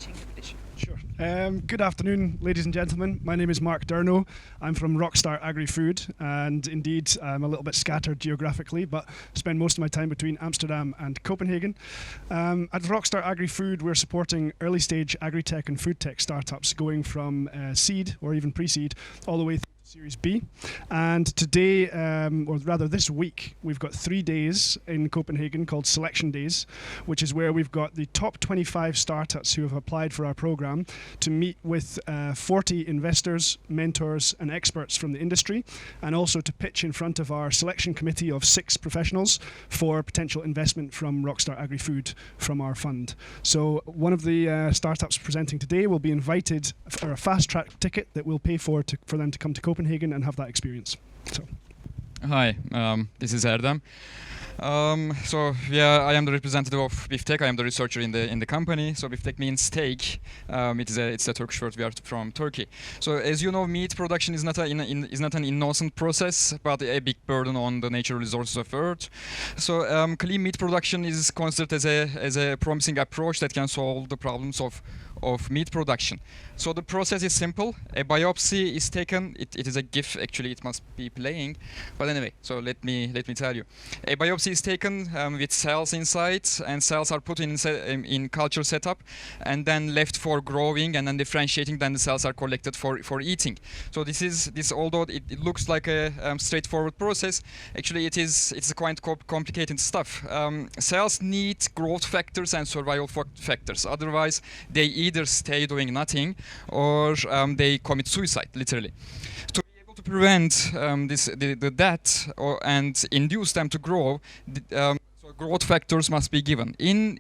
pitching competition. Sure. Good afternoon, ladies and gentlemen. My name is Mark Durno. I'm from Rockstar Agri-Food, and indeed I'm a little bit scattered geographically, but spend most of my time between Amsterdam and Copenhagen. At Rockstar Agri-Food, we're supporting early-stage agri-tech and food tech startups going from seed or even pre-seed all the way through Series B. And today, or rather this week, we've got 3 days in Copenhagen called Selection Days, which is where we've got the top 25 startups who have applied for our program to meet with 40 investors, mentors and experts from the industry, and also to pitch in front of our selection committee of 6 professionals for potential investment from Rockstar Agri-Food from our fund. So one of the startups presenting today will be invited for a fast-track ticket that we'll pay for them to come to Copenhagen and have that experience. So. Hi, this is Erdem. I am the representative of Foodtech. I am the researcher in the company. So Foodtech means steak. It's a Turkish word. We are from Turkey. So as you know, meat production is not an innocent process, but a big burden on the natural resources of Earth. So clean meat production is considered as a promising approach that can solve the problems of meat production. So the process is simple. A biopsy is taken. It is a GIF, actually. It must be playing, but anyway. So let me tell you. A biopsy is taken with cells inside, and cells are put in culture setup, and then left for growing and then differentiating. Then the cells are collected for eating. So this although it looks like a straightforward process, actually it's quite complicated stuff. Cells need growth factors and survival factors. Otherwise, they either stay doing nothing or they commit suicide, literally. To be able to prevent the death and induce them to grow, so growth factors must be given. In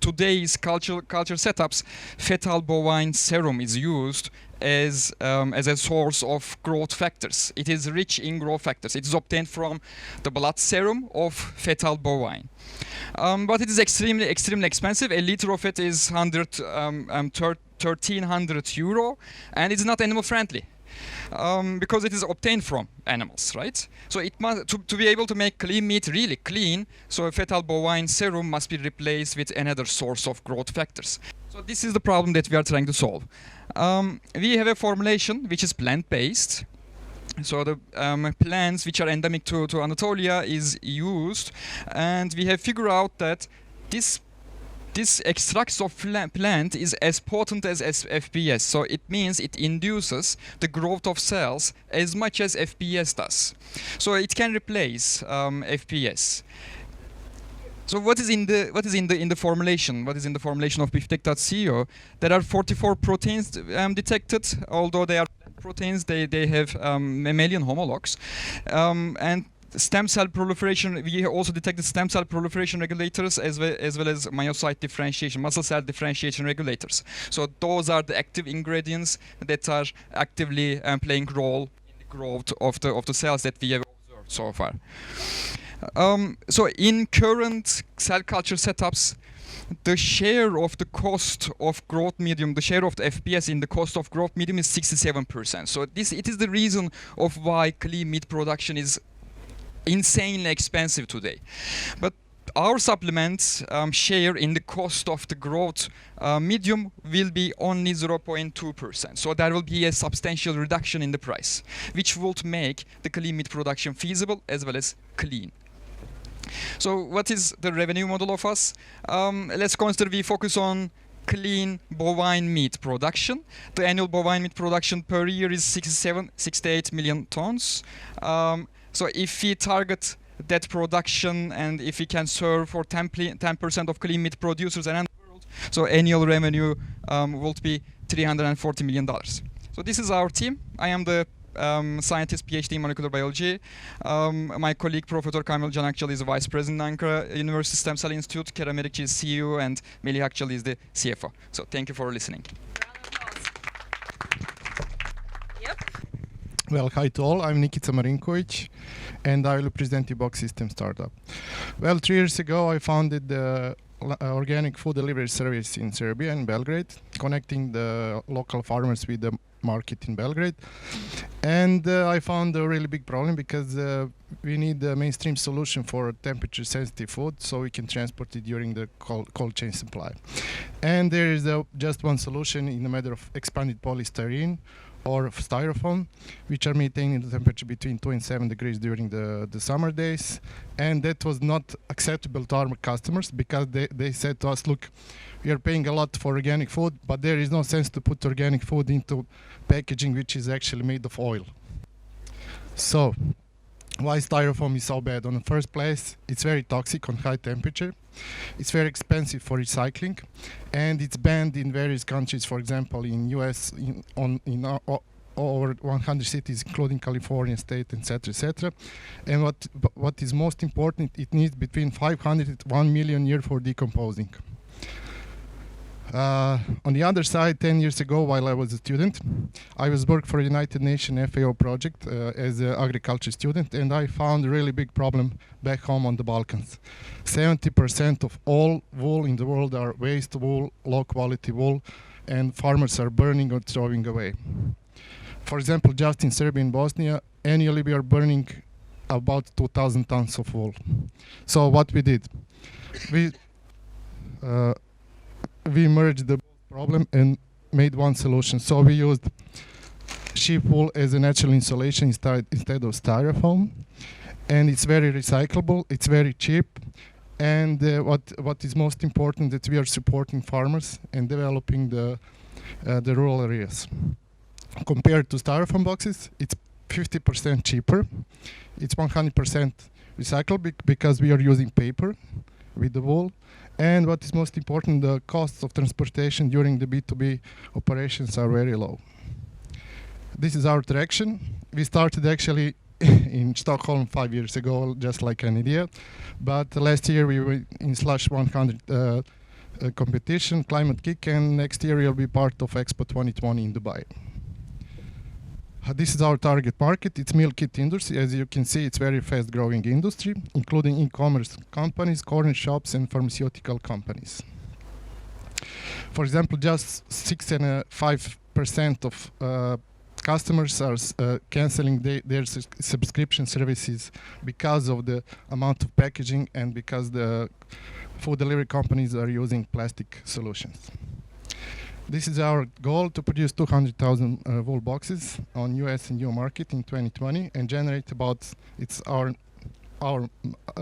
today's culture setups, fetal bovine serum is used as a source of growth factors. It is rich in growth factors. It is obtained from the blood serum of fetal bovine. But it is extremely expensive. A liter of it is 1,300 euro, and it's not animal friendly. Because it is obtained from animals, right? So it must to be able to make clean meat really clean, so a fetal bovine serum must be replaced with another source of growth factors. So this is the problem that we are trying to solve. We have a formulation which is plant-based. So the plants which are endemic to Anatolia is used, and we have figured out that this extract of plant is as potent as FPS. So it means it induces the growth of cells as much as FPS does. So it can replace FPS. So what is in the formulation? What is in the formulation of Foodtech.co? There are 44 proteins detected. Although they are proteins, they have mammalian homologs, and stem cell proliferation. We also detected stem cell proliferation regulators as well as myocyte differentiation, muscle cell differentiation regulators. So those are the active ingredients that are actively playing role in the growth of the cells that we have observed so far. So in current cell culture setups, the share of the cost of growth medium, the share of the FPS in the cost of growth medium is 67%. So it is the reason of why clean meat production is insanely expensive today. But our supplements share in the cost of the growth medium will be only 0.2%. So there will be a substantial reduction in the price, which would make the clean meat production feasible as well as clean. So what is the revenue model of us? Let's consider we focus on clean bovine meat production. The annual bovine meat production per year is 68 million tons. So if we target that production and if we can serve for 10% of clean meat producers around the world, so annual revenue will be $340 million. So this is our team. I am the scientist, PhD in molecular biology. My colleague, Professor Kamil Can Akçal, is the Vice President in Ankara University Stem Cell Institute. Kerem Erikçi is CEO, and Melih Akçal is the CFO. So thank you for listening. Well, hi to all. I'm Nikita Marinkovic, and I will present the Box System startup. Well, 3 years ago, I founded the organic food delivery service in Serbia, in Belgrade, connecting the local farmers with the market in Belgrade. And I found a really big problem because we need a mainstream solution for temperature sensitive food so we can transport it during the cold chain supply. And there is just one solution in the matter of expanded polystyrene or styrofoam, which are maintaining the temperature between 2 and 7 degrees during the summer days. And that was not acceptable to our customers because they said to us, look, we are paying a lot for organic food, but there is no sense to put organic food into packaging which is actually made of oil. So, why styrofoam is so bad? On the first place, it's very toxic on high temperature. It's very expensive for recycling, and it's banned in various countries. For example, in US, in over 100 cities, including California state, etc., etc. And what is most important, it needs between 500 and 1 million years for decomposing. On the other side, 10 years ago, while I was a student, I was working for a United Nations FAO project as an agriculture student, and I found a really big problem back home on the Balkans. 70% of all wool in the world are waste wool, low quality wool, and farmers are burning or throwing away. For example, just in Serbia and Bosnia, annually we are burning about 2,000 tons of wool. So what we did, we merged the problem and made one solution. So we used sheep wool as a natural insulation instead of styrofoam, and it's very recyclable, it's very cheap, and what is most important, that we are supporting farmers and developing the rural areas. Compared to styrofoam boxes, it's 50% cheaper, it's 100% recyclable because we are using paper with the wool. And what is most important, the costs of transportation during the B2B operations are very low. This is our traction. We started actually in Stockholm 5 years ago, just like an idea. But last year we were in Slush 100 competition, Climate Kick, and next year we'll be part of Expo 2020 in Dubai. This is our target market. It's meal kit industry. As you can see, it's very fast growing industry, including e-commerce companies, corner shops, and pharmaceutical companies. For example, just 6.5% of customers are canceling their subscription services because of the amount of packaging and because the food delivery companies are using plastic solutions. This is our goal, to produce 200,000 wool boxes on US and EU market in 2020 and generate about, it's our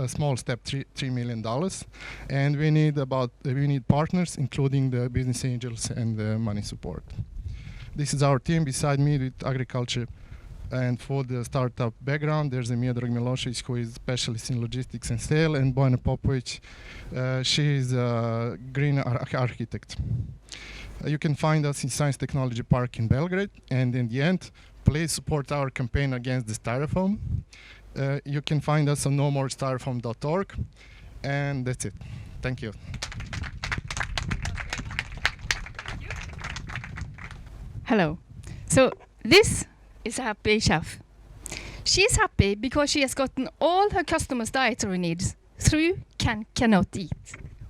small step, $3 million. And we need partners, including the business angels and the money support. This is our team. Beside me with agriculture and food startup background, there's Miodrag Milošević, who is specialist in logistics and sale, and Bojana Popović, she is a green architect. You can find us in Science Technology Park in Belgrade. And in the end, please support our campaign against the styrofoam. You can find us on nomorestyrofoam.org. And that's it. Thank you. Hello. So this is a happy chef. She's happy because she has gotten all her customers' dietary needs through CanCannot Eat.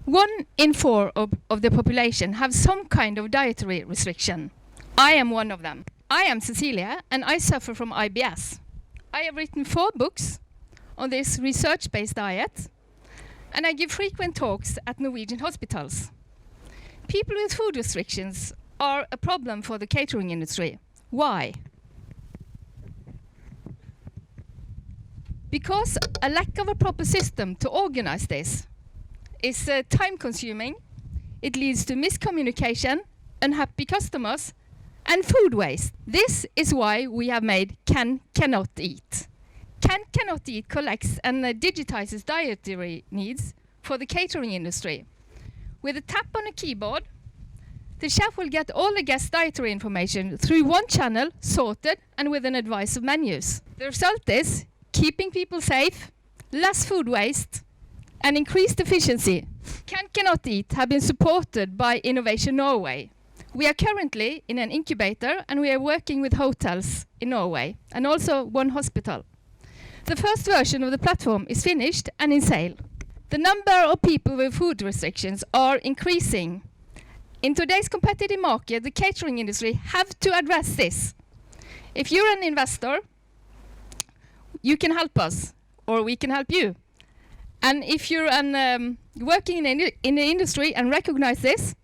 1 in 4 of the population have some kind of dietary restriction. I am one of them. I am Cecilia, and I suffer from IBS. I have written 4 books on this research-based diet, and I give frequent talks at Norwegian hospitals. People with food restrictions are a problem for the catering industry. Why? Because a lack of a proper system to organize this is time-consuming. It leads to miscommunication, unhappy customers, and food waste. This is why we have made CanCannot Eat. CanCannot Eat collects and digitizes dietary needs for the catering industry. With a tap on a keyboard, the chef will get all the guest dietary information through one channel, sorted and with an advice of menus. The result is keeping people safe, less food waste, and increased efficiency. CanCannot Eat have been supported by Innovation Norway. We are currently in an incubator, and we are working with hotels in Norway and also one hospital. The first version of the platform is finished and in sale. The number of people with food restrictions are increasing, In today's competitive market, the catering industry have to address this. If you're an investor, you can help us, or we can help you. And if you're working in the industry and recognize this,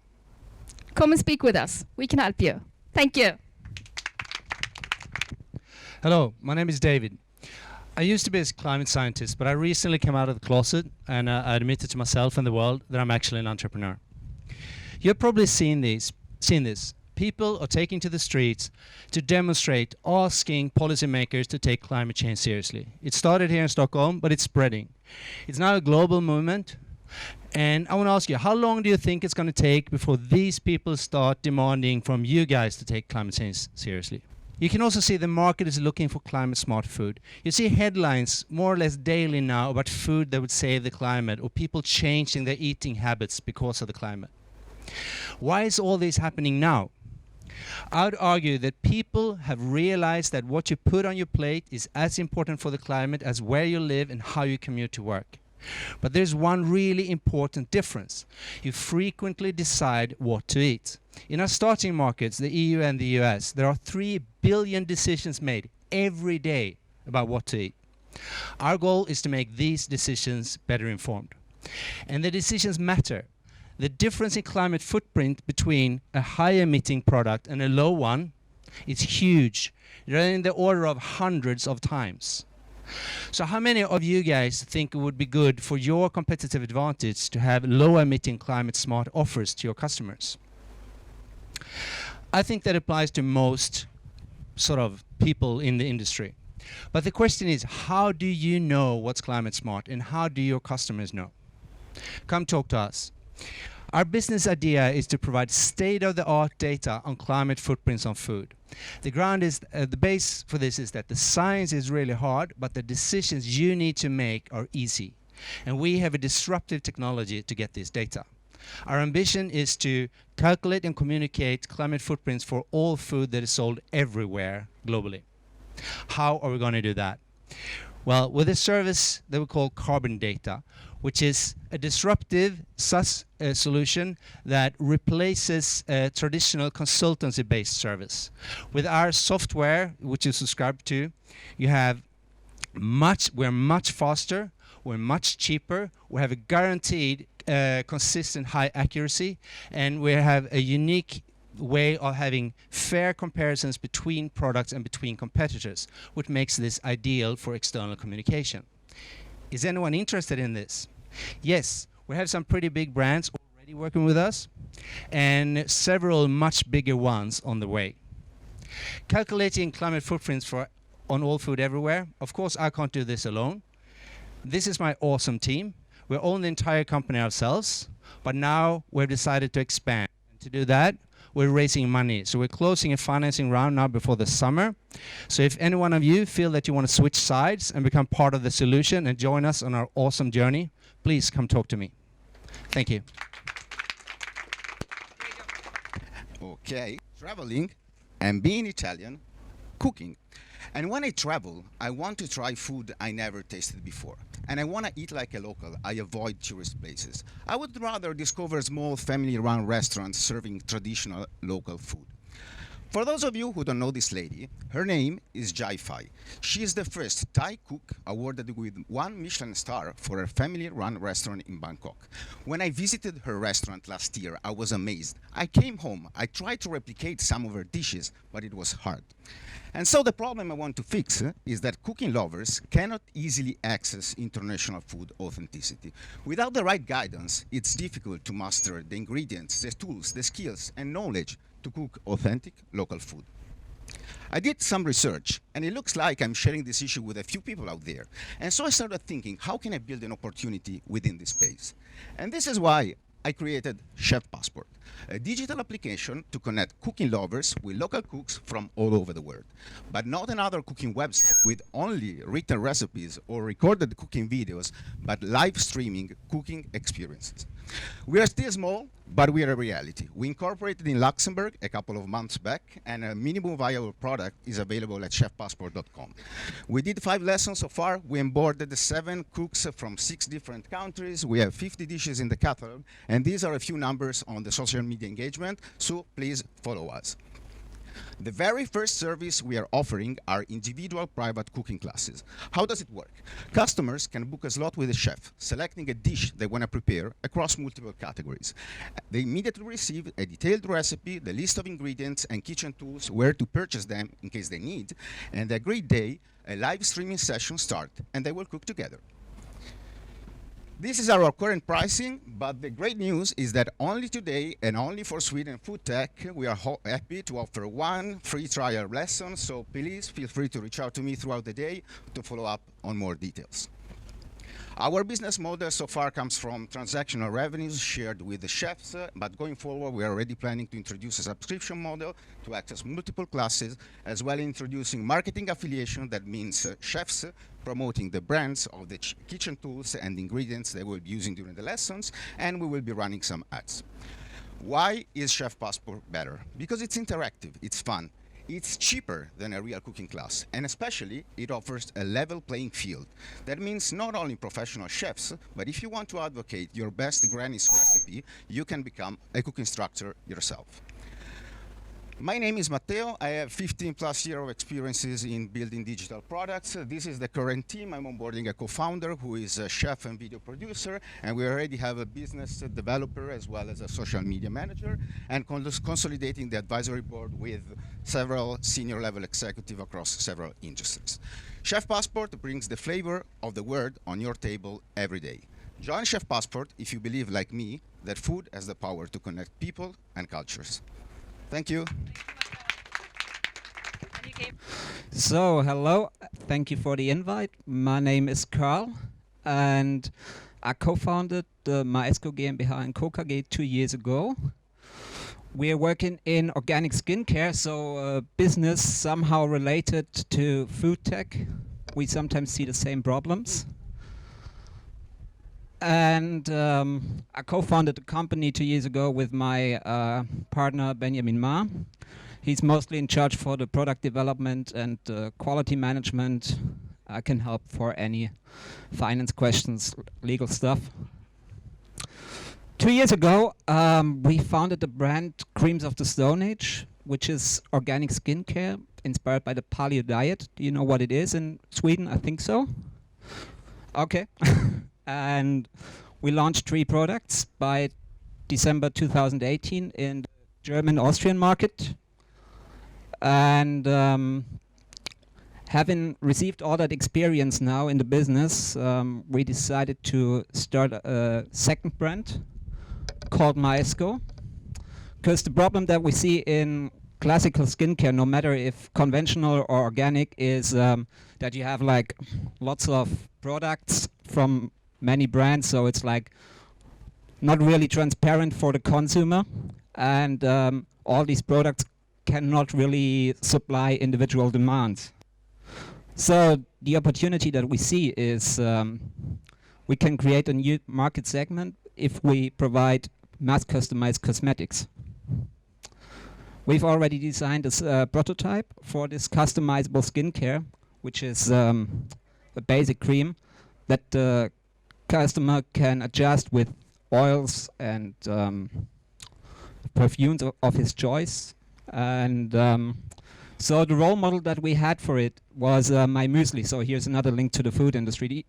come and speak with us. We can help you. Thank you. Hello, my name is David. I used to be a climate scientist, but I recently came out of the closet and I admitted to myself and the world that I'm actually an entrepreneur. You've probably seen this. People are taking to the streets to demonstrate, asking policymakers to take climate change seriously. It started here in Stockholm, but it's spreading. It's now a global movement. And I want to ask you, how long do you think it's going to take before these people start demanding from you guys to take climate change seriously? You can also see the market is looking for climate smart food. You see headlines more or less daily now about food that would save the climate, or people changing their eating habits because of the climate. Why is all this happening now? I would argue that people have realized that what you put on your plate is as important for the climate as where you live and how you commute to work. But there's one really important difference. You frequently decide what to eat. In our starting markets, the EU and the US, there are 3 billion decisions made every day about what to eat. Our goal is to make these decisions better informed. And the decisions matter. The difference in climate footprint between a high emitting product and a low one is huge. They're in the order of hundreds of times. So how many of you guys think it would be good for your competitive advantage to have low emitting climate smart offers to your customers? I think that applies to most sort of people in the industry. But the question is, how do you know what's climate smart and how do your customers know? Come talk to us. Our business idea is to provide state-of-the-art data on climate footprints on food. The base for this is that the science is really hard, but the decisions you need to make are easy. And we have a disruptive technology to get this data. Our ambition is to calculate and communicate climate footprints for all food that is sold everywhere globally. How are we going to do that? Well, with a service that we call Carbon Data, which is a disruptive SaaS solution that replaces a traditional consultancy-based service. With our software, which you subscribe to, we're much faster, we're much cheaper, we have a guaranteed consistent high accuracy, and we have a unique way of having fair comparisons between products and between competitors, which makes this ideal for external communication. Is anyone interested in this? Yes, we have some pretty big brands already working with us and several much bigger ones on the way. Calculating climate footprints on all food everywhere, of course I can't do this alone. This is my awesome team. We own the entire company ourselves, but now we've decided to expand. And to do that, we're raising money. So we're closing a financing round now before the summer. So if any one of you feel that you want to switch sides and become part of the solution and join us on our awesome journey, please come talk to me. Thank you. Okay, traveling and being Italian, cooking. And when I travel, I want to try food I never tasted before. And I want to eat like a local. I avoid tourist places. I would rather discover small family-run restaurants serving traditional local food. For those of you who don't know this lady, her name is Jai Fai. She is the first Thai cook awarded with 1 Michelin star for her family-run restaurant in Bangkok. When I visited her restaurant last year, I was amazed. I came home, I tried to replicate some of her dishes, but it was hard. And so the problem I want to fix is that cooking lovers cannot easily access international food authenticity. Without the right guidance, it's difficult to master the ingredients, the tools, the skills, and knowledge to cook authentic local food. I did some research, and it looks like I'm sharing this issue with a few people out there. And so I started thinking, how can I build an opportunity within this space? And this is why I created ChefPassport, a digital application to connect cooking lovers with local cooks from all over the world. But not another cooking website with only written recipes or recorded cooking videos, but live streaming cooking experiences. We are still small, but we are a reality. We incorporated in Luxembourg a couple of months back, and a minimum viable product is available at chefpassport.com. We did 5 lessons so far. We onboarded 7 cooks from 6 different countries. We have 50 dishes in the catalog, and these are a few numbers on the social media engagement, so please follow us. The very first service we are offering are individual private cooking classes. How does it work? Customers can book a slot with a chef, selecting a dish they want to prepare across multiple categories. They immediately receive a detailed recipe, the list of ingredients, and kitchen tools where to purchase them in case they need, and the agreed day, a live streaming session starts, and they will cook together. This is our current pricing, but the great news is that only today and only for Sweden Foodtech, we are happy to offer 1 free trial lesson, so please feel free to reach out to me throughout the day to follow up on more details. Our business model so far comes from transactional revenues shared with the chefs, but going forward, we are already planning to introduce a subscription model to access multiple classes, as well as introducing marketing affiliation. That means chefs promoting the brands of the kitchen tools and ingredients they will be using during the lessons, and we will be running some ads. Why is ChefPassport better? Because it's interactive, it's fun. It's cheaper than a real cooking class, and especially it offers a level playing field. That means not only professional chefs, but if you want to advocate your best granny's recipe, you can become a cook instructor yourself. My name is Matteo. I have 15 plus years of experiences in building digital products. This is the current team. I'm onboarding a co-founder who is a chef and video producer, and we already have a business developer as well as a social media manager, and consolidating the advisory board with several senior level executives across several industries. ChefPassport brings the flavor of the world on your table every day. Join ChefPassport if you believe, like me, that food has the power to connect people and cultures. Thank you. So, hello. Thank you for the invite. My name is Carl, and I co-founded the Ecgo GmbH and Co. KG 2 years ago. We are working in organic skincare, so business somehow related to food tech. We sometimes see the same problems. And I co-founded the company 2 years ago with my partner Benjamin Ma. He's mostly in charge for the product development and quality management. I can help for any finance questions, legal stuff. 2 years ago, we founded the brand Creams of the Stone Age, which is organic skincare inspired by the paleo diet. Do you know what it is in Sweden? I think so. Okay. And we launched 3 products by December 2018 in the German-Austrian market. And having received all that experience now in the business, we decided to start a second brand called Ecgo. Because the problem that we see in classical skincare, no matter if conventional or organic, is that you have like lots of products from many brands, so it's like not really transparent for the consumer, and all these products cannot really supply individual demands. So the opportunity that we see is we can create a new market segment if we provide mass customized cosmetics. We've already designed a prototype for this customizable skincare, which is a basic cream that the customer can adjust with oils and perfumes of his choice. And so the role model that we had for it was My Muesli. So here's another link to the food industry.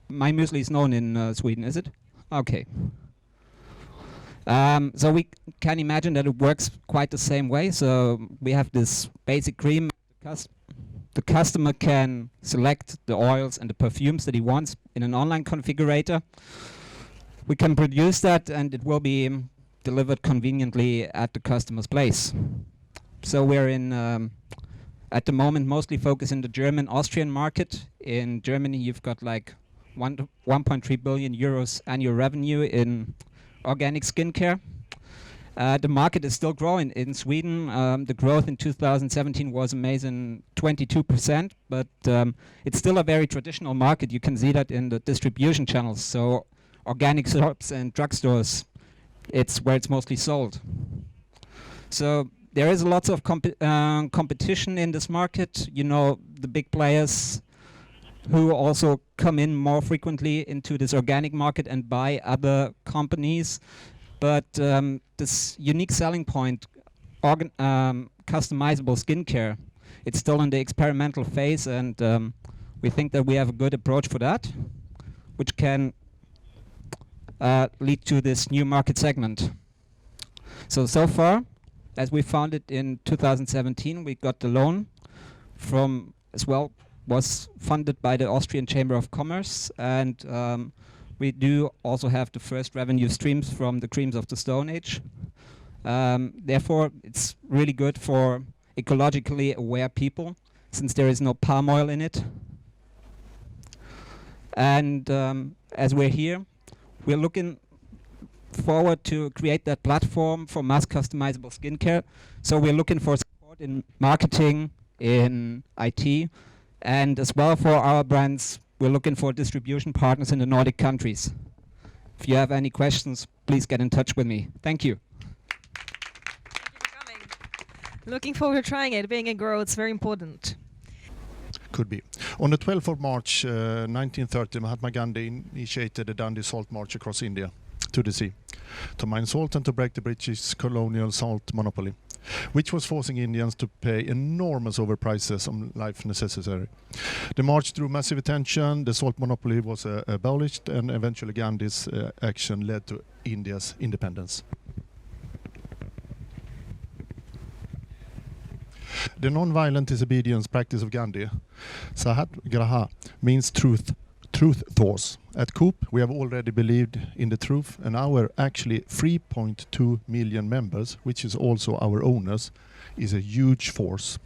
My Muesli is known in Sweden, is it? Okay. So we can imagine that it works quite the same way. So we have this basic cream. The customer can select the oils and the perfumes that he wants in an online configurator. We can produce that, and it will be delivered conveniently at the customer's place. So we're in, at the moment, mostly focused in the German-Austrian market. In Germany, you've got like 1.3 billion euros annual revenue in organic skincare. The market is still growing in Sweden. The growth in 2017 was amazing, 22%, but it's still a very traditional market. You can see that in the distribution channels. So organic shops and drugstores. It's where it's mostly sold. So there is lots of competition in this market. You know, the big players who also come in more frequently into this organic market and buy other companies. But this unique selling point, customizable skincare, it's still in the experimental phase, and we think that we have a good approach for that, which can lead to this new market segment. So far, as we found it in 2017, we got the loan from, as well, was funded by the Austrian Chamber of Commerce, and we do also have the first revenue streams from the creams of the Stone Age. Therefore, it's really good for ecologically aware people, since there is no palm oil in it. And as we're here, we're looking forward to create that platform for mass customizable skincare. So we're looking for support in marketing, in IT, and as well for our brands, we're looking for distribution partners in the Nordic countries. If you have any questions, please get in touch with me. Thank you. Thank you for coming. Looking forward to trying it. Being a grower, it's very important. Could be. On the 12th of March 1930, Mahatma Gandhi initiated the Dundee Salt March across India to the sea to mine salt and to break the British colonial salt monopoly, which was forcing Indians to pay enormous overprices on life necessary. The march drew massive attention, the salt monopoly was abolished, and eventually Gandhi's action led to India's independence. The non-violent disobedience practice of Gandhi, Satyagraha, means truth thoughts. At COOP, we have already believed in the truth, and our actually 3.2 million members, which is also our owners, is a huge force.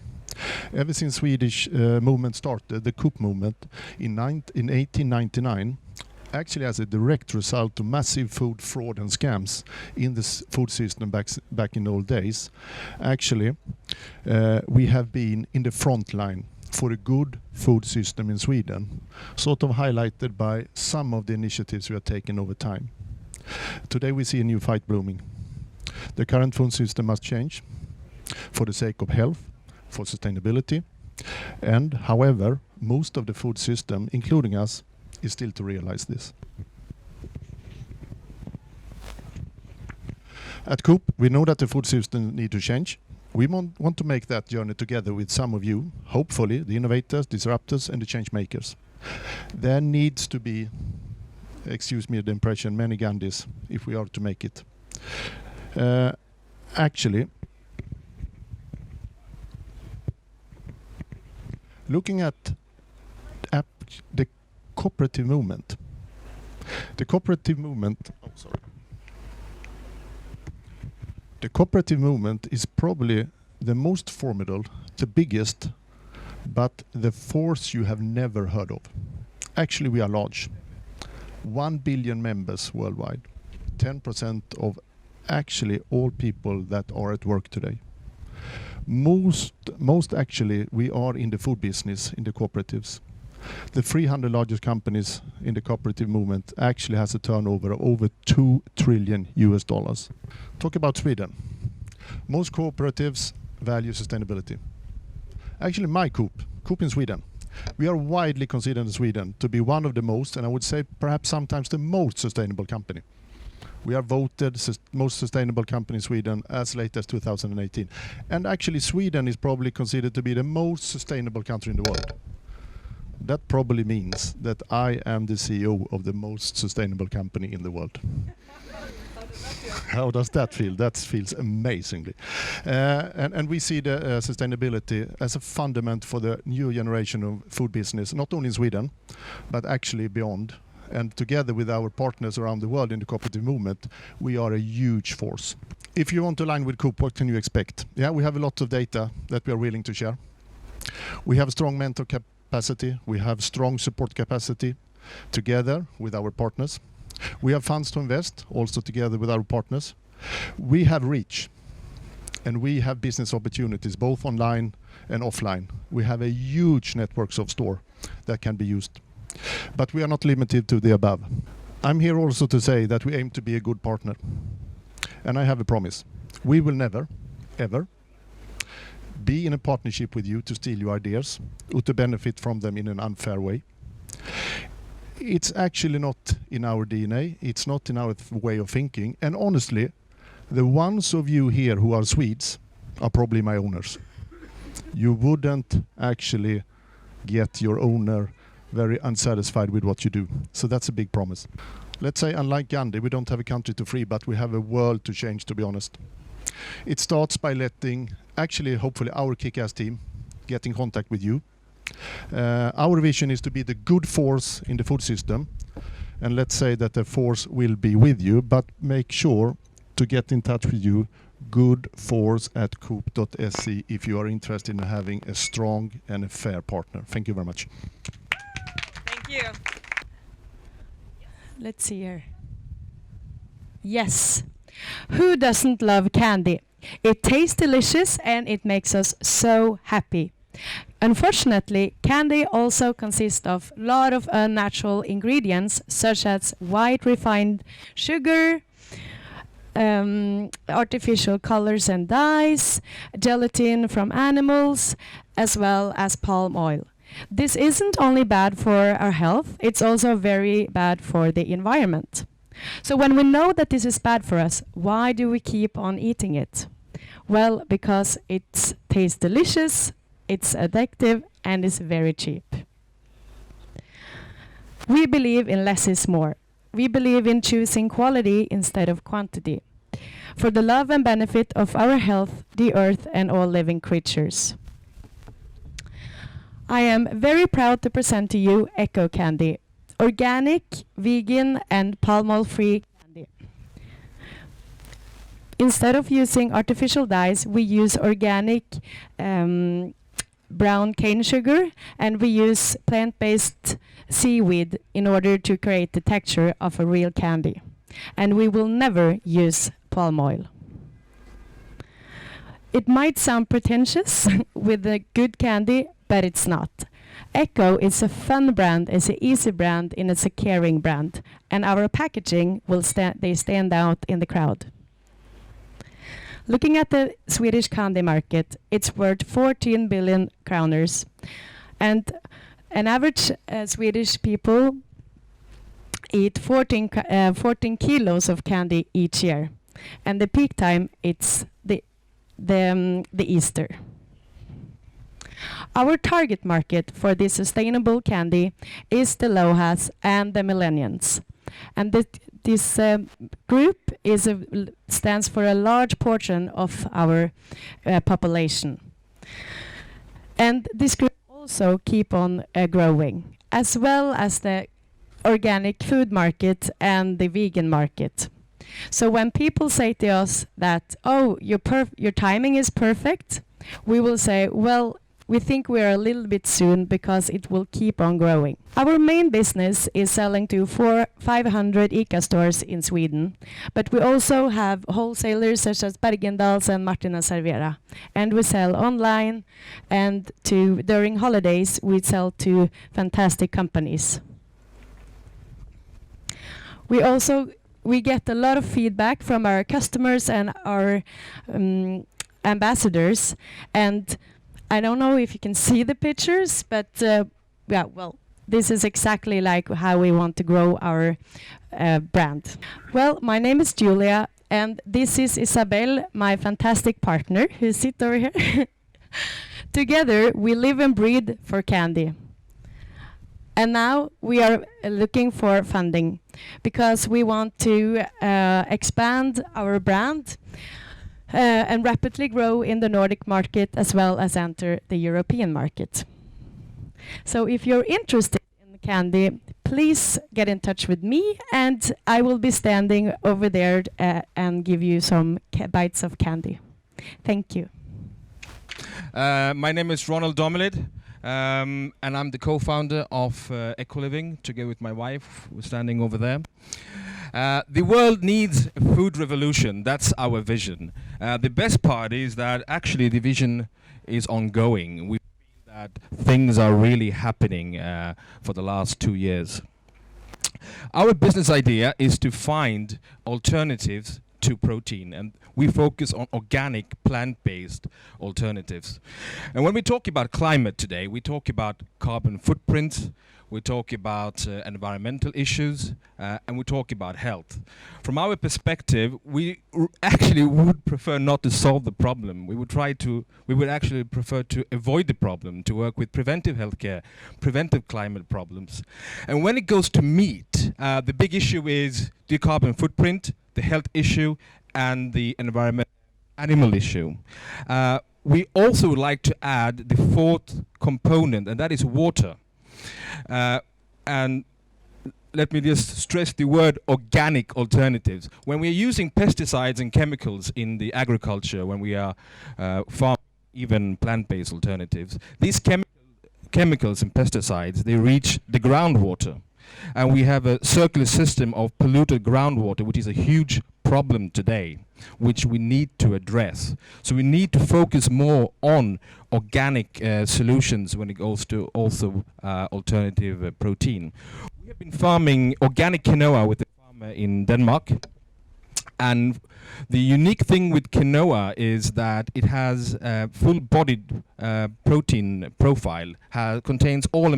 Ever since Swedish movement started, the COOP movement in 1899, actually as a direct result of massive food fraud and scams in the food system back in the old days. Actually, we have been in the front line for a good food system in Sweden, sort of highlighted by some of the initiatives we have taken over time. Today we see a new fight blooming. The current food system must change for the sake of health, for sustainability, and however, most of the food system, including us, is still to realize this. At COOP, we know that the food system needs to change. We want to make that journey together with some of you, hopefully the innovators, disruptors, and the change makers. There needs to be, excuse me the impression, many Gandhis if we are to make it. Actually, looking at the cooperative movement. The cooperative movement is probably the most formidable, the biggest, but the force you have never heard of. Actually, we are large. 1 billion members worldwide. 10% of actually all people that are at work today. Most actually, we are in the food business, in the cooperatives. The 300 largest companies in the cooperative movement actually has a turnover of over $2 trillion. Talk about Sweden. Most cooperatives value sustainability. Actually, my COOP in Sweden, we are widely considered in Sweden to be one of the most, and I would say perhaps sometimes the most sustainable company. We are voted most sustainable company in Sweden as late as 2018. And actually Sweden is probably considered to be the most sustainable country in the world. That probably means that I am the CEO of the most sustainable company in the world. How does that feel? That feels amazingly. And we see the sustainability as a fundament for the new generation of food business, not only in Sweden, but actually beyond. And together with our partners around the world in the cooperative movement, we are a huge force. If you want to align with COOP, what can you expect? Yeah, we have a lot of data that we are willing to share. We have strong mental capacity. We have strong support capacity together with our partners. We have funds to invest, also together with our partners. We have reach, and we have business opportunities, both online and offline. We have a huge networks of store that can be used. But we are not limited to the above. I'm here also to say that we aim to be a good partner. And I have a promise. We will never, ever be in a partnership with you to steal your ideas or to benefit from them in an unfair way. It's actually not in our DNA. It's not in our way of thinking. And honestly, the ones of you here who are Swedes are probably my owners. You wouldn't actually get your owner very unsatisfied with what you do. So that's a big promise. Let's say, unlike Gandhi, we don't have a country to free, but we have a world to change, to be honest. It starts by letting, actually, hopefully, our kick-ass team get in contact with you. Our vision is to be the good force in the food system. And let's say that the force will be with you, but make sure to get in touch with you, goodforce@coop.se, if you are interested in having a strong and a fair partner. Thank you very much. Thank you. Let's see here. Yes. Who doesn't love candy? It tastes delicious and it makes us so happy. Unfortunately, candy also consists of a lot of unnatural ingredients such as white refined sugar, artificial colors and dyes, gelatin from animals, as well as palm oil. This isn't only bad for our health, it's also very bad for the environment. So when we know that this is bad for us, why do we keep on eating it? Well, because it tastes delicious, it's addictive, and is very cheap. We believe in less is more. We believe in choosing quality instead of quantity, for the love and benefit of our health, the earth, and all living creatures. I am very proud to present to you Ecgo candy, organic, vegan, and palm oil-free candy. Instead of using artificial dyes, we use organic brown cane sugar, and we use plant-based seaweed in order to create the texture of a real candy. And we will never use palm oil. It might sound pretentious with a good candy, but it's not. Ecgo is a fun brand, it's an easy brand, and it's a caring brand. And our packaging will stand out in the crowd. Looking at the Swedish candy market, it's worth 14 billion kroners. And an average Swedish people eat 14 kilos of candy each year. And the peak time, it's the Easter. Our target market for this sustainable candy is the LOHAS and the millennials. And this group stands for a large portion of our population. And this group also keep on growing, as well as the organic food market and the vegan market. So when people say to us that, oh, your timing is perfect, we will say, well, we think we are a little bit soon because it will keep on growing. Our main business is selling to 500 ICA stores in Sweden, but we also have wholesalers such as Bergendahls and Martina Servera. And we sell online, and during holidays we sell to fantastic companies. We get a lot of feedback from our customers and our ambassadors, and I don't know if you can see the pictures, but this is exactly like how we want to grow our brand. Well, my name is Julia, and this is Isabel, my fantastic partner, who sits over here. Together, we live and breathe for candy. And now we are looking for funding because we want to expand our brand and rapidly grow in the Nordic market as well as enter the European market. So if you're interested in candy, please get in touch with me, and I will be standing over there and give you some bites of candy. Thank you. My name is Ronald Domelid, and I'm the co-founder of Ecoliving, together with my wife. We're standing over there. The world needs a food revolution. That's our vision. The best part is that actually the vision is ongoing. We feel that things are really happening for the last 2 years. Our business idea is to find alternatives to protein, and we focus on organic, plant-based alternatives. And when we talk about climate today, we talk about carbon footprint, we talk about environmental issues, and we talk about health. From our perspective, we actually would prefer not to solve the problem. We would actually prefer to avoid the problem, to work with preventive healthcare, preventive climate problems. And when it goes to meat, the big issue is the carbon footprint, the health issue, and the environment animal issue. We also would like to add the fourth component, and that is water. And let me just stress the word organic alternatives. When we are using pesticides and chemicals in the agriculture, when we are farming even plant-based alternatives, these chemicals and pesticides, they reach the groundwater. And we have a circular system of polluted groundwater, which is a huge problem today, which we need to address. So we need to focus more on organic solutions when it goes to also alternative protein. We have been farming organic quinoa with a farmer in Denmark. And the unique thing with quinoa is that it has a full-bodied protein profile, contains all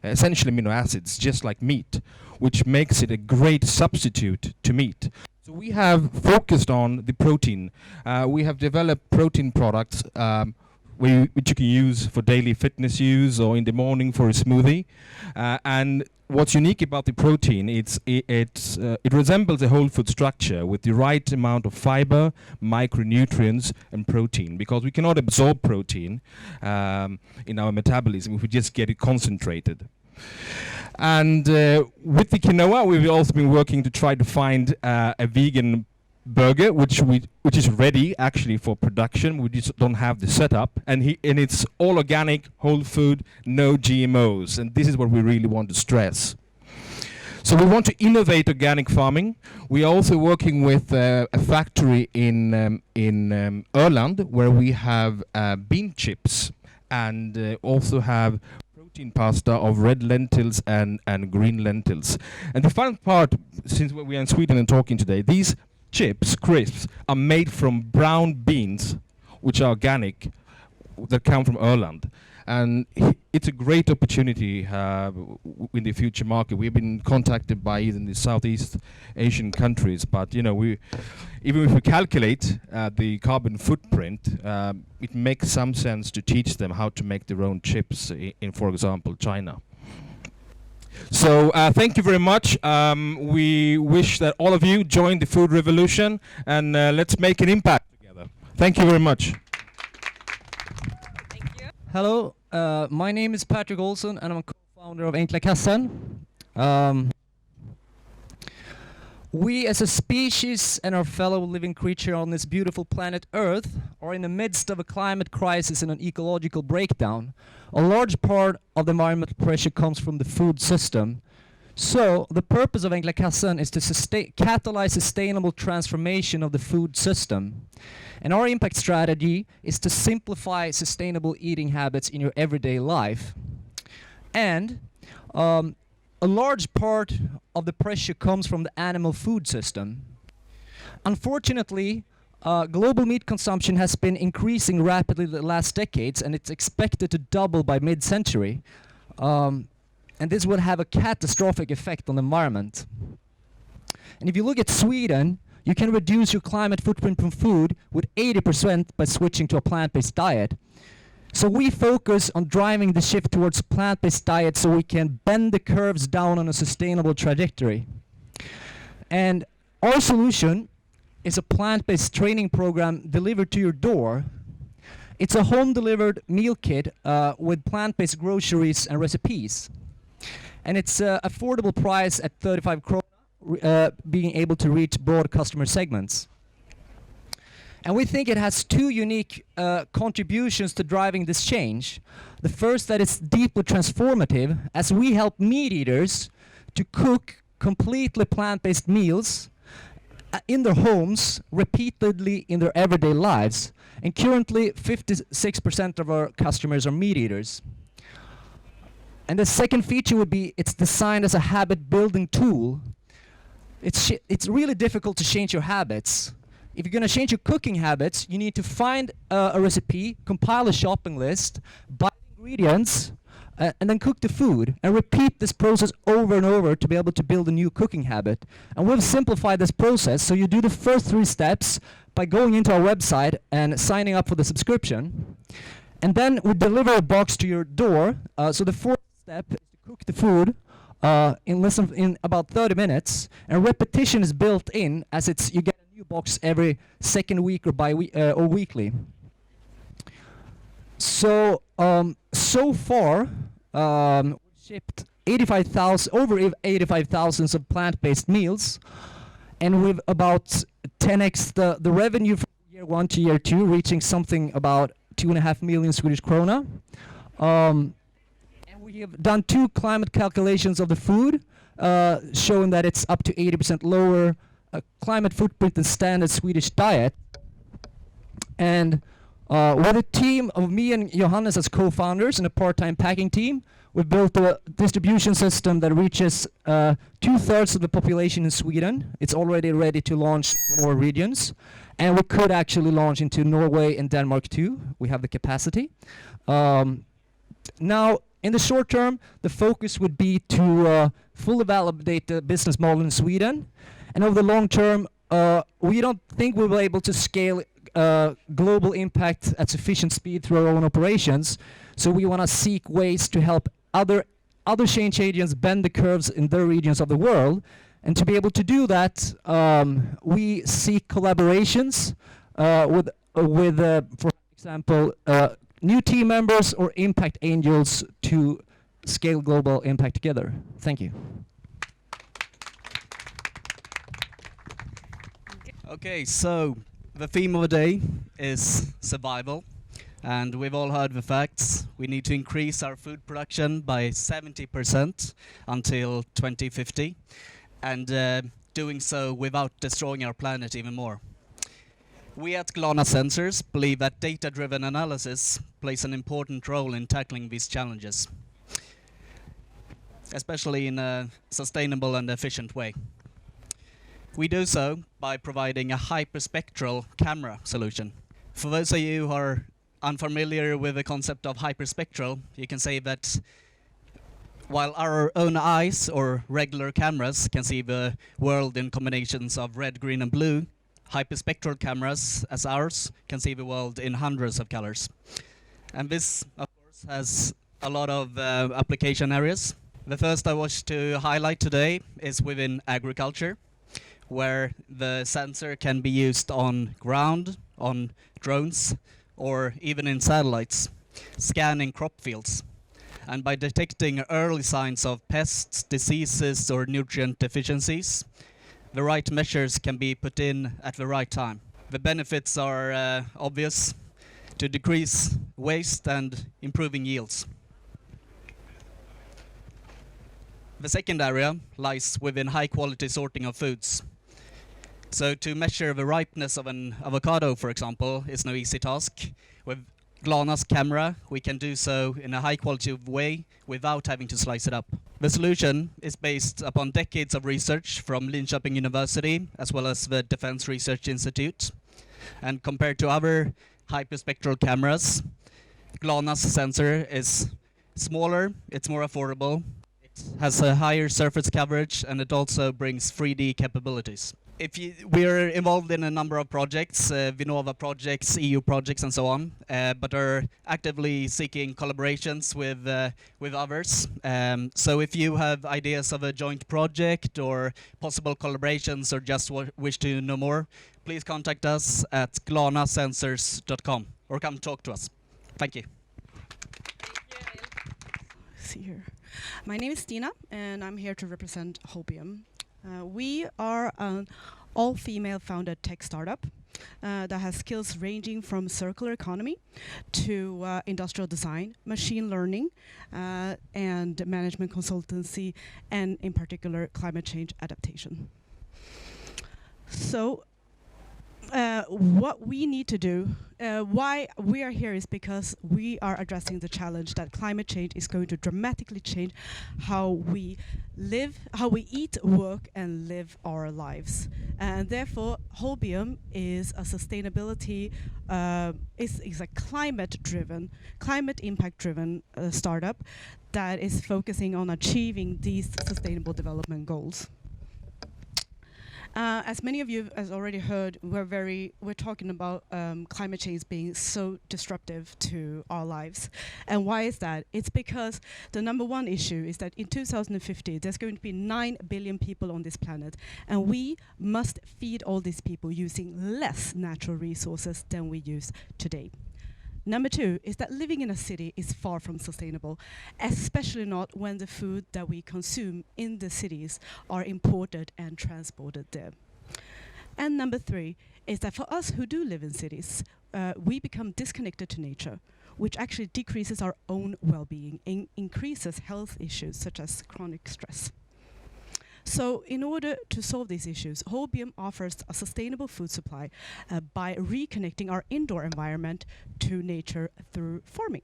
essential amino acids, just like meat, which makes it a great substitute to meat. So we have focused on the protein. We have developed protein products which you can use for daily fitness use or in the morning for a smoothie. And what's unique about the protein, it resembles a whole food structure with the right amount of fiber, micronutrients, and protein, because we cannot absorb protein in our metabolism if we just get it concentrated. And with the quinoa, we've also been working to try to find a vegan burger, which is ready actually for production. We just don't have the setup, and it's all organic, whole food, no GMOs, and this is what we really want to stress. So we want to innovate organic farming. We are also working with a factory in Öland, where we have bean chips and also have protein pasta of red lentils and green lentils. And the final part, since we are in Sweden and talking today, these chips, crisps, are made from brown beans, which are organic, that come from Öland. And it's a great opportunity in the future market. We've been contacted by even the Southeast Asian countries, but even if we calculate the carbon footprint, it makes some sense to teach them how to make their own chips in, for example, China. So thank you very much. We wish that all of you join the food revolution, and let's make an impact together. Thank you very much. Hello, my name is Patrick Olsson, and I'm a co-founder of Enkla Kassen. We as a species and our fellow living creature on this beautiful planet Earth are in the midst of a climate crisis and an ecological breakdown. A large part of the environmental pressure comes from the food system. So the purpose of Enkla Kassen is to catalyze sustainable transformation of the food system. And our impact strategy is to simplify sustainable eating habits in your everyday life. And a large part of the pressure comes from the animal food system. Unfortunately, global meat consumption has been increasing rapidly the last decades, and it's expected to double by mid-century. And this will have a catastrophic effect on the environment. And if you look at Sweden, you can reduce your climate footprint from food with 80% by switching to a plant-based diet. So we focus on driving the shift towards plant-based diet so we can bend the curves down on a sustainable trajectory. And our solution is a plant-based training program delivered to your door. It's a home-delivered meal kit with plant-based groceries and recipes. And it's affordable price at 35 krona, being able to reach broad customer segments. And we think it has two unique contributions to driving this change. The first, that it's deeply transformative, as we help meat eaters to cook completely plant-based meals in their homes, repeatedly in their everyday lives. And currently, 56% of our customers are meat eaters. And the second feature would be it's designed as a habit building tool. It's really difficult to change your habits. If you're going to change your cooking habits, you need to find a recipe, compile a shopping list, buy ingredients, and then cook the food, and repeat this process over and over to be able to build a new cooking habit. And we've simplified this process, so you do the first 3 steps by going into our website and signing up for the subscription. And then we deliver a box to your door. So the 4th step is to cook the food in about 30 minutes, and repetition is built in, as you get a new box every 2nd week or weekly. So so far we've shipped over 85,000 of plant-based meals, and with about 10x the revenue from year 1 to year 2, reaching something about 2.5 million Swedish krona. And we have done 2 climate calculations of the food, showing that it's up to 80% lower climate footprint than standard Swedish diet. And with a team of me and Johannes as co-founders and a part-time packing team, we've built a distribution system that reaches 2/3 of the population in Sweden. It's already ready to launch more regions. And we could actually launch into Norway and Denmark too. We have the capacity. Now, in the short term, the focus would be to fully validate the business model in Sweden. And over the long term, we don't think we'll be able to scale global impact at sufficient speed through our own operations. So we want to seek ways to help other change agents bend the curves in their regions of the world. And to be able to do that, we seek collaborations with for example, new team members or impact angels to scale global impact together. Thank you. Okay, so the theme of the day is survival, and we've all heard the facts. We need to increase our food production by 70% until 2050, and doing so without destroying our planet even more. We at Glana Sensors believe that data-driven analysis plays an important role in tackling these challenges, especially in a sustainable and efficient way. We do so by providing a hyperspectral camera solution. For those of you who are unfamiliar with the concept of hyperspectral, you can say that while our own eyes or regular cameras can see the world in combinations of red, green and blue, hyperspectral cameras as ours can see the world in hundreds of colors. And this, of course, has a lot of application areas. The first I wish to highlight today is within agriculture, where the sensor can be used on ground, on drones, or even in satellites, scanning crop fields. And by detecting early signs of pests, diseases, or nutrient deficiencies, the right measures can be put in at the right time. The benefits are obvious: to decrease waste and improving yields. The second area lies within high-quality sorting of foods. So to measure the ripeness of an avocado, for example, is no easy task. With Glana's camera, we can do so in a high-quality way without having to slice it up. The solution is based upon decades of research from Linköping University, as well as the Defense Research Institute. And compared to other hyperspectral cameras, Glana's sensor is smaller, it's more affordable, it has a higher surface coverage, and it also brings 3D capabilities. We are involved in a number of projects, Vinnova projects, EU projects and so on, but are actively seeking collaborations with others. So if you have ideas of a joint project or possible collaborations, or just wish to know more, please contact us at glanasensors.com or come talk to us. Thank you. See here. My name is Stina, and I'm here to represent Hollbium. We are an all-female founded tech startup that has skills ranging from circular economy to industrial design, machine learning, and management consultancy, and in particular climate change adaptation. So what we need to do, why we are here, is because we are addressing the challenge that climate change is going to dramatically change how we live, how we eat, work, and live our lives. And therefore, Hollbium is a sustainability, is a climate-driven, climate impact-driven startup that is focusing on achieving these sustainable development goals. As many of you has already heard, we're talking about climate change being so disruptive to our lives. And why is that? It's because the number one issue is that in 2050, there's going to be 9 billion people on this planet, and we must feed all these people using less natural resources than we use today. Number two is that living in a city is far from sustainable, especially not when the food that we consume in the cities are imported and transported there. And number three is that for us who do live in cities, we become disconnected to nature, which actually decreases our own well-being and increases health issues such as chronic stress. So in order to solve these issues, Hollbium offers a sustainable food supply by reconnecting our indoor environment to nature through farming.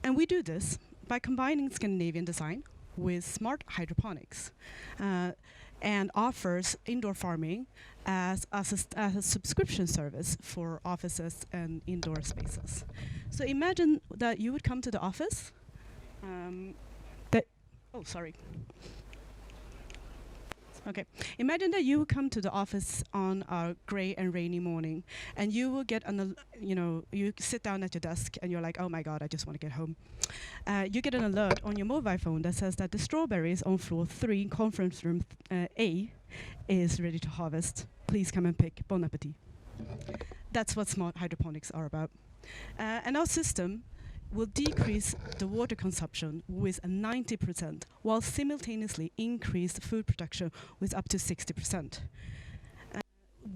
And we do this by combining Scandinavian design with smart hydroponics and offers indoor farming as a subscription service for offices and indoor spaces. So imagine that you would come to the office, oh, sorry. Okay. Imagine that you come to the office on a gray and rainy morning, and you will get you sit down at your desk, and you're like, oh my God, I just want to get home. You get an alert on your mobile phone that says that the strawberries on floor 3, conference room A, is ready to harvest. Please come and pick. Bon appetit. That's what smart hydroponics are about. And our system will decrease the water consumption with 90%, while simultaneously increase the food production with up to 60%.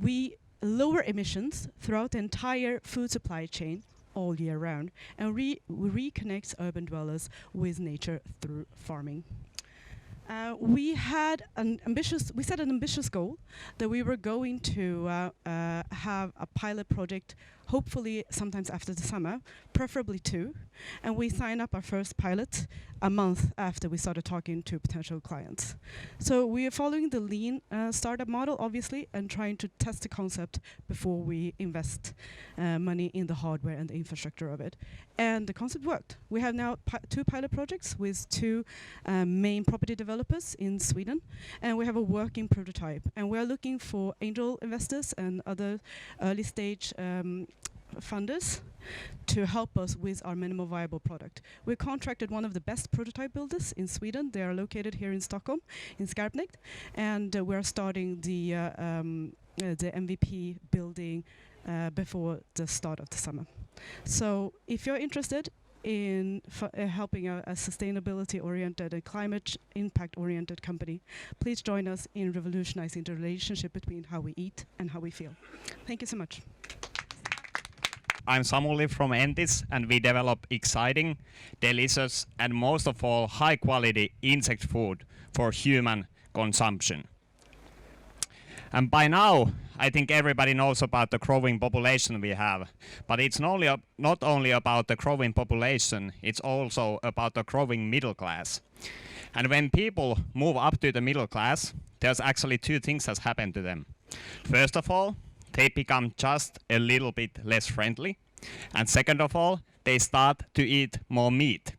We lower emissions throughout the entire food supply chain all year round, and reconnects urban dwellers with nature through farming. We set an ambitious goal that we were going to have a pilot project, hopefully sometimes after the summer, preferably 2. And we signed up our first pilot a month after we started talking to potential clients. So we are following the lean startup model, obviously, and trying to test the concept before we invest money in the hardware and the infrastructure of it. And the concept worked. We have now 2 pilot projects with 2 main property developers in Sweden, and we have a working prototype. And we are looking for angel investors and other early stage funders to help us with our minimum viable product. We contracted one of the best prototype builders in Sweden. They are located here in Stockholm, in Skarpnäck, and we're starting the MVP building before the start of the summer. So if you're interested in helping a sustainability-oriented and climate impact-oriented company, please join us in revolutionizing the relationship between how we eat and how we feel. Thank you so much. I'm Samuli from Entis, and we develop exciting, delicious, and most of all, high-quality insect food for human consumption. And by now, I think everybody knows about the growing population we have. But it's not only about the growing population, it's also about the growing middle class. And when people move up to the middle class, there's actually 2 things that happen to them. First of all, they become just a little bit less friendly. And second of all, they start to eat more meat.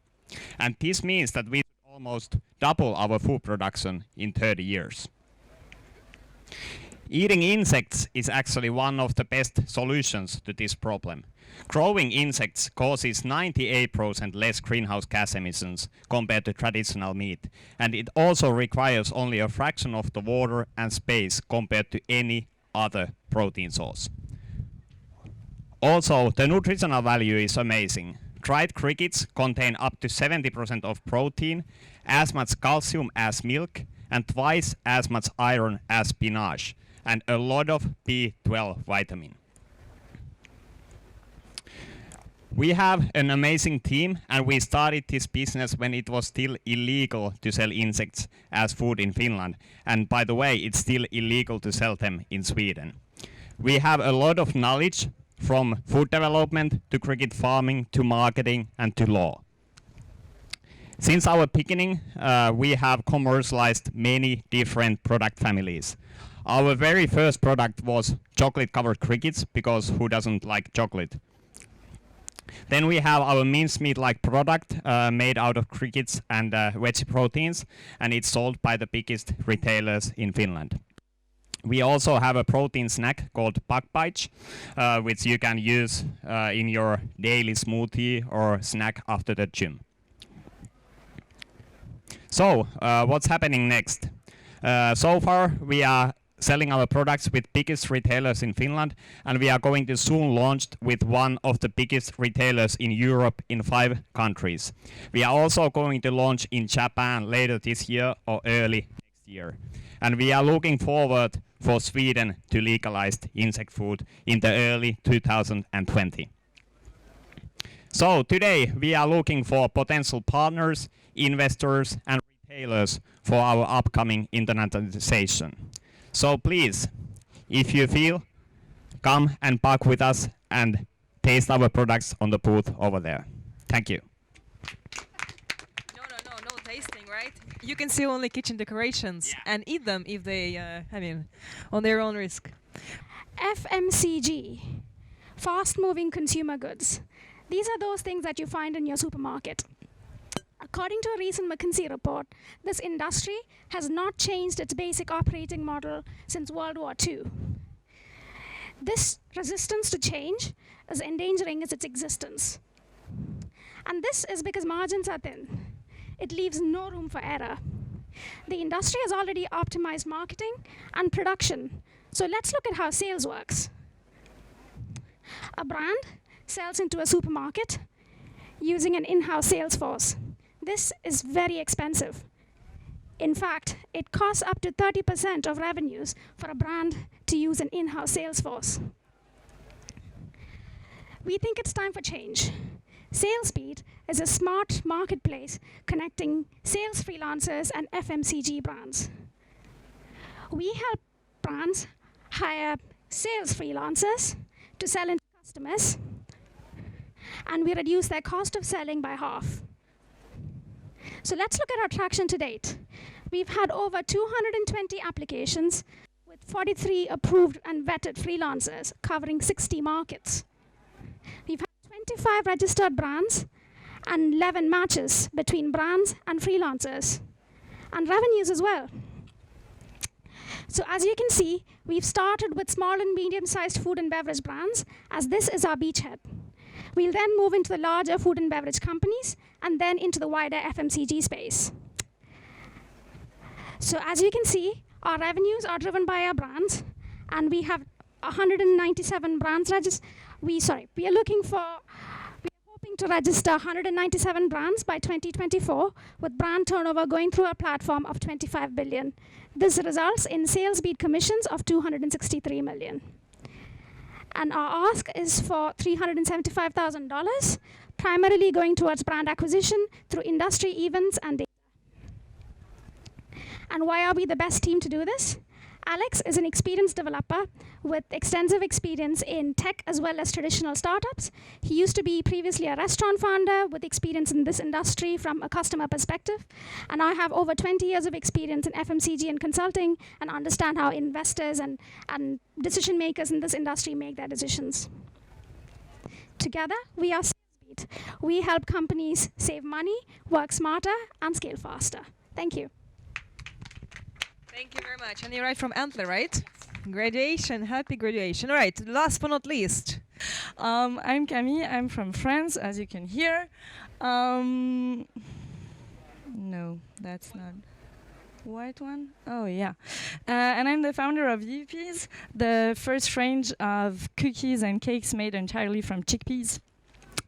And this means that we almost double our food production in 30 years. Eating insects is actually one of the best solutions to this problem. Growing insects causes 98% less greenhouse gas emissions compared to traditional meat, and it also requires only a fraction of the water and space compared to any other protein source. Also, the nutritional value is amazing. Dried crickets contain up to 70% of protein, as much calcium as milk, and twice as much iron as spinach, and a lot of B12 vitamin. We have an amazing team, and we started this business when it was still illegal to sell insects as food in Finland. And by the way, it's still illegal to sell them in Sweden. We have a lot of knowledge from food development to cricket farming to marketing and to law. Since our beginning, we have commercialized many different product families. Our very first product was chocolate-covered crickets, because who doesn't like chocolate? Then we have our mincemeat-like product made out of crickets and veggie proteins, and it's sold by the biggest retailers in Finland. We also have a protein snack called Bug Bites, which you can use in your daily smoothie or snack after the gym. So, what's happening next? So far, we are selling our products with biggest retailers in Finland, and we are going to soon launch with one of the biggest retailers in Europe in 5 countries. We are also going to launch in Japan later this year or early next year. And we are looking forward for Sweden to legalize insect food in the early 2020. So today we are looking for potential partners, investors and retailers for our upcoming internationalization. So please, if you feel, come and park with us and taste our products on the booth over there. Thank you. No tasting, right? You can see only kitchen decorations and eat them if they, on their own risk. FMCG, fast-moving consumer goods. These are those things that you find in your supermarket. According to a recent McKinsey report, this industry has not changed its basic operating model since World War II. This resistance to change is endangering its existence. And this is because margins are thin. It leaves no room for error. The industry has already optimized marketing and production. So let's look at how sales works. A brand sells into a supermarket using an in-house sales force. This is very expensive. In fact, it costs up to 30% of revenues for a brand to use an in-house sales force. We think it's time for change. Salesbeat is a smart marketplace connecting sales freelancers and FMCG brands. We help brands hire sales freelancers to sell into customers, and we reduce their cost of selling by half. So let's look at our traction to date. We've had over 220 applications with 43 approved and vetted freelancers covering 60 markets. We've had 25 registered brands and 11 matches between brands and freelancers, and revenues as well. So as you can see, we've started with small and medium-sized food and beverage brands, as this is our beachhead. We'll then move into the larger food and beverage companies, and then into the wider FMCG space. So as you can see, our revenues are driven by our brands, and we have 197 brands registered. We are hoping to register 197 brands by 2024, with brand turnover going through our platform of 25 billion. This results in Salesbeat commissions of 263 million. And our ask is for $375,000, primarily going towards brand acquisition through industry events and data. And why are we the best team to do this? Alex is an experienced developer with extensive experience in tech as well as traditional startups. He used to be previously a restaurant founder with experience in this industry from a customer perspective. And I have over 20 years of experience in FMCG and consulting, and understand how investors and decision makers in this industry make their decisions. Together, we are Salesbeat. We help companies save money, work smarter, and scale faster. Thank you. Thank you very much. And you're right from Antler, right? Graduation, happy graduation. All right, last but not least. I'm Camille, I'm from France, as you can hear. No, that's not white one. Oh, yeah. And I'm the founder of Youpeas, the first range of cookies and cakes made entirely from chickpeas.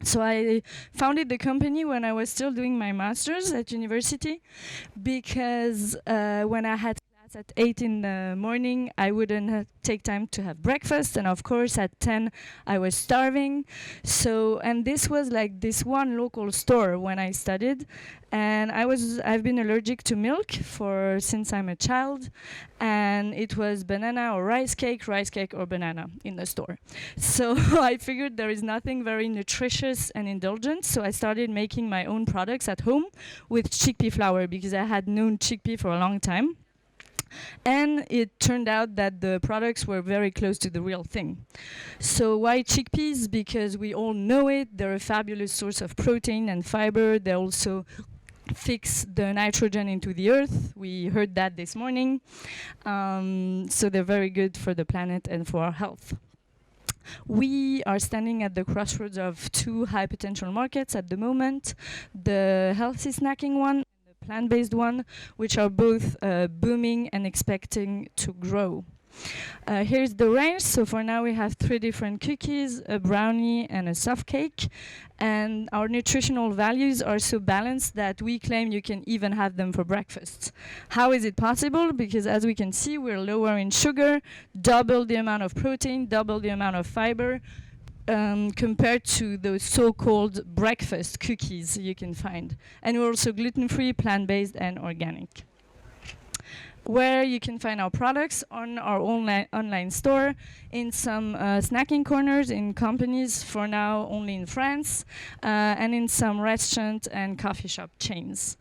So I founded the company when I was still doing my master's at university, because when I had class at 8 in the morning, I wouldn't take time to have breakfast, and of course at 10 I was starving. So, and this was like this one local store when I studied, and I've been allergic to milk since I'm a child, and it was banana or rice cake or banana in the store. So I figured there is nothing very nutritious and indulgent, so I started making my own products at home with chickpea flour, because I had known chickpea for a long time. And it turned out that the products were very close to the real thing. So why chickpeas? Because we all know it. They're a fabulous source of protein and fiber. They also fix the nitrogen into the earth. We heard that this morning. So they're very good for the planet and for our health. We are standing at the crossroads of two high potential markets at the moment, the healthy snacking one and the plant-based one, which are both booming and expecting to grow. Here's the range. So for now we have 3 different cookies, a brownie and a soft cake. And our nutritional values are so balanced that we claim you can even have them for breakfast. How is it possible? Because as we can see, we're lower in sugar, double the amount of protein, double the amount of fiber, compared to those so-called breakfast cookies you can find. And we're also gluten-free, plant-based and organic. Where you can find our products on our online store, in some snacking corners in companies, for now only in France, and in some restaurant and coffee shop chains.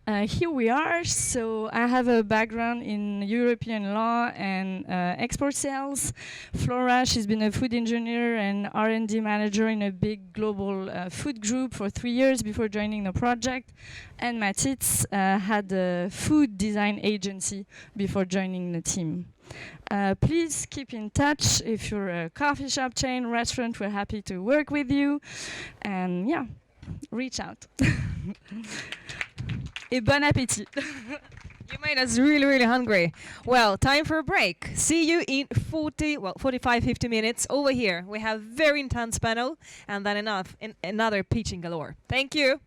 Here we are. So I have a background in European law and export sales. Flora, she's been a food engineer and R&D manager in a big global food group for 3 years before joining the project. And Matitz had a food design agency before joining the team. Please keep in touch. If you're a coffee shop chain, restaurant, we're happy to work with you. And yeah, reach out. Et bon appétit. You made us really, really hungry. Well, time for a break. See you in 45, 50 minutes over here. We have very intense panel and then another pitching galore. Thank you.